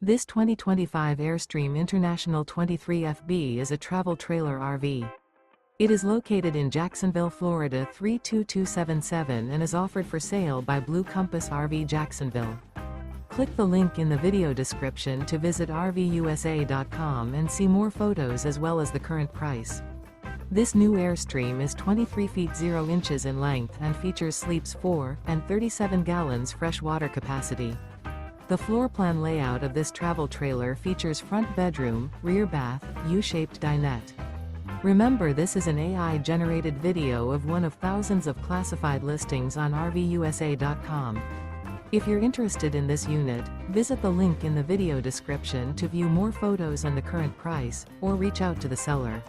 This 2025 Airstream International 23FB is a travel trailer RV. It is located in Jacksonville, Florida 32277 and is offered for sale by Blue Compass RV Jacksonville. Click the link in the video description to visit RVUSA.com and see more photos as well as the current price. This new Airstream is 23 feet 0 inches in length and features sleeps 4 and 37 gallons fresh water capacity. The floor plan layout of this travel trailer features front bedroom, rear bath, U-shaped dinette. Remember, this is an AI-generated video of one of thousands of classified listings on RVUSA.com. If you're interested in this unit, visit the link in the video description to view more photos and the current price, or reach out to the seller.